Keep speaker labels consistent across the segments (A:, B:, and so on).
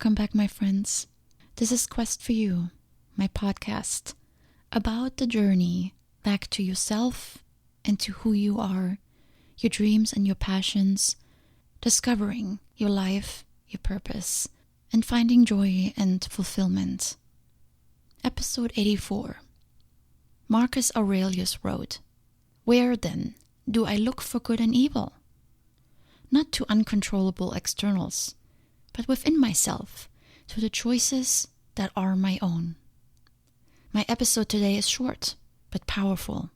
A: Welcome back, my friends. This is Quest for You, my podcast about the journey back to yourself and to who you are, your dreams and your passions, discovering your life, your purpose, and finding joy and fulfillment. Episode 84. Marcus Aurelius wrote, "Where, then, do I look for good and evil? Not to uncontrollable externals, but within myself, to the choices that are my own." My episode today is short, but powerful.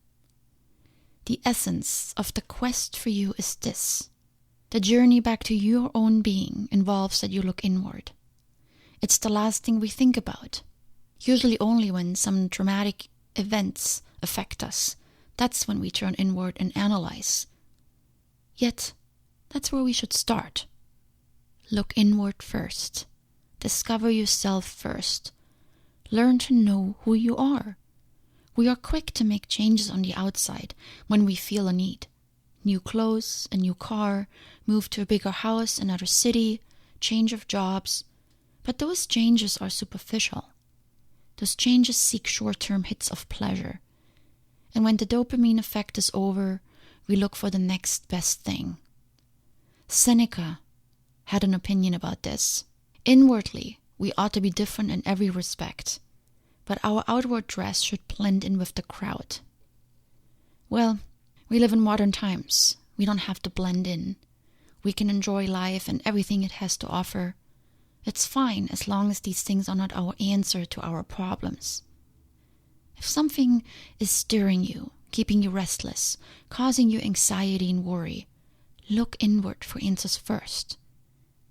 A: The essence of the quest for you is this. The journey back to your own being involves that you look inward. It's the last thing we think about, usually only when some dramatic events affect us. That's when we turn inward and analyze. Yet, that's where we should start. Look inward first. Discover yourself first. Learn to know who you are. We are quick to make changes on the outside when we feel a need. New clothes, a new car, move to a bigger house, another city, change of jobs. But those changes are superficial. Those changes seek short-term hits of pleasure. And when the dopamine effect is over, we look for the next best thing. Seneca had an opinion about this. Inwardly, we ought to be different in every respect, but our outward dress should blend in with the crowd. Well, we live in modern times. We don't have to blend in. We can enjoy life and everything it has to offer. It's fine as long as these things are not our answer to our problems. If something is stirring you, keeping you restless, causing you anxiety and worry, look inward for answers first.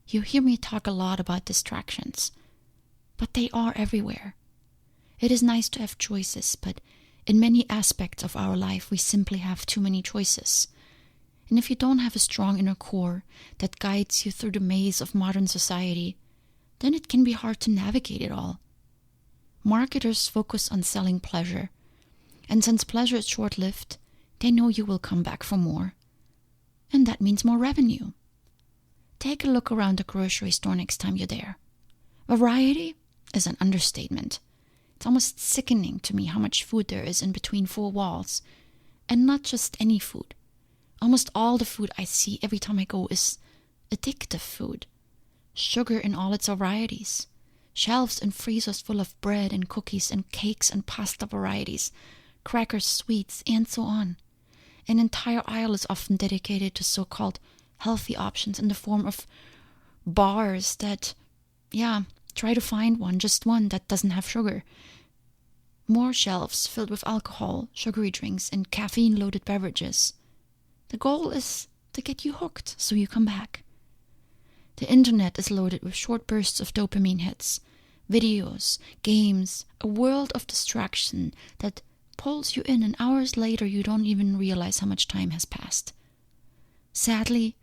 A: You hear me talk a lot about distractions, but they are everywhere. It is nice to have choices, but in many aspects of our life we simply have too many choices. And if you don't have a strong inner core that guides you through the maze of modern society, then it can be hard to navigate it all. Marketers focus on selling pleasure, and since pleasure is short-lived, they know you will come back for more. And that means more revenue. Take a look around the grocery store next time you're there. Variety is an understatement. It's almost sickening to me how much food there is in between four walls. And not just any food. Almost all the food I see every time I go is addictive food. Sugar in all its varieties. Shelves and freezers full of bread and cookies and cakes and pasta varieties. Crackers, sweets, and so on. An entire aisle is often dedicated to so-called healthy options in the form of bars that, try to find just one that doesn't have sugar. More shelves filled with alcohol, sugary drinks, and caffeine-loaded beverages. The goal is to get you hooked so you come back. The internet is loaded with short bursts of dopamine hits, videos, games, a world of distraction that pulls you in, and hours later you don't even realize how much time has passed. Sadly,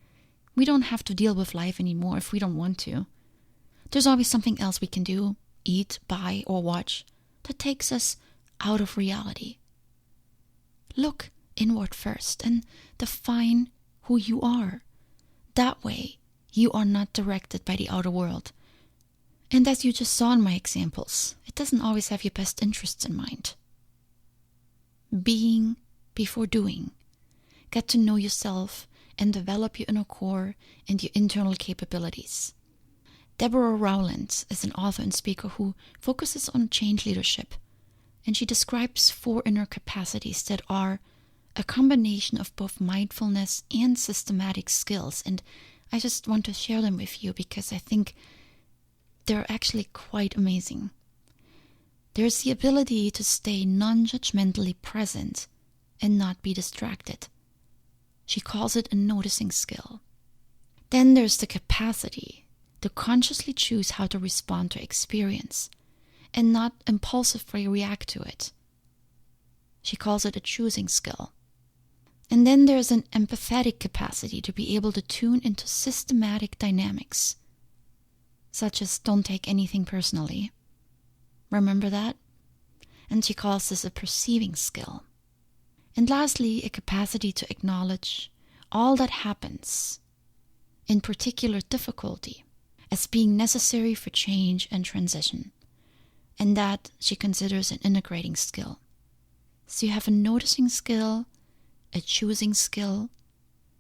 A: we don't have to deal with life anymore if we don't want to. There's always something else we can do, eat, buy, or watch that takes us out of reality. Look inward first and define who you are. That way, you are not directed by the outer world. And as you just saw in my examples, it doesn't always have your best interests in mind. Being before doing. Get to know yourself and develop your inner core and your internal capabilities. Deborah Rowland is an author and speaker who focuses on change leadership, and she describes 4 inner capacities that are a combination of both mindfulness and systematic skills, and I just want to share them with you because I think they're actually quite amazing. There's the ability to stay non-judgmentally present and not be distracted. She calls it a noticing skill. Then there's the capacity to consciously choose how to respond to experience and not impulsively react to it. She calls it a choosing skill. And then there's an empathetic capacity to be able to tune into systematic dynamics, such as don't take anything personally. Remember that? And she calls this a perceiving skill. And lastly, a capacity to acknowledge all that happens, in particular difficulty, as being necessary for change and transition, and that she considers an integrating skill. So you have a noticing skill, a choosing skill,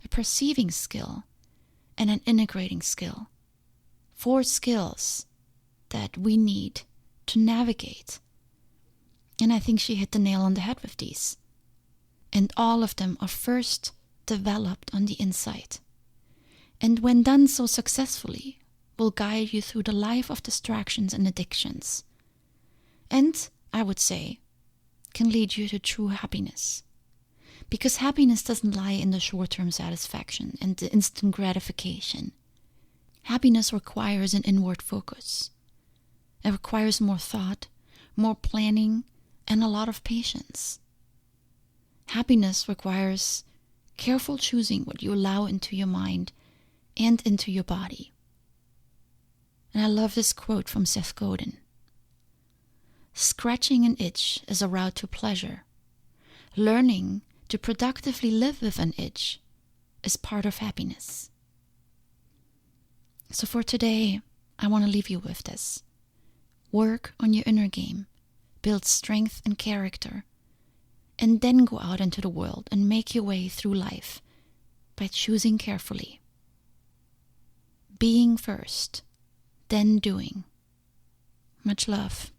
A: a perceiving skill, and an integrating skill. 4 skills that we need to navigate. And I think she hit the nail on the head with these. And all of them are first developed on the inside. And when done so successfully, will guide you through the life of distractions and addictions. And, I would say, can lead you to true happiness. Because happiness doesn't lie in the short-term satisfaction and the instant gratification. Happiness requires an inward focus. It requires more thought, more planning, and a lot of patience. Happiness requires careful choosing what you allow into your mind and into your body. And I love this quote from Seth Godin. Scratching an itch is a route to pleasure. Learning to productively live with an itch is part of happiness. So for today, I want to leave you with this. Work on your inner game, build strength and character, and then go out into the world and make your way through life by choosing carefully. Being first, then doing. Much love.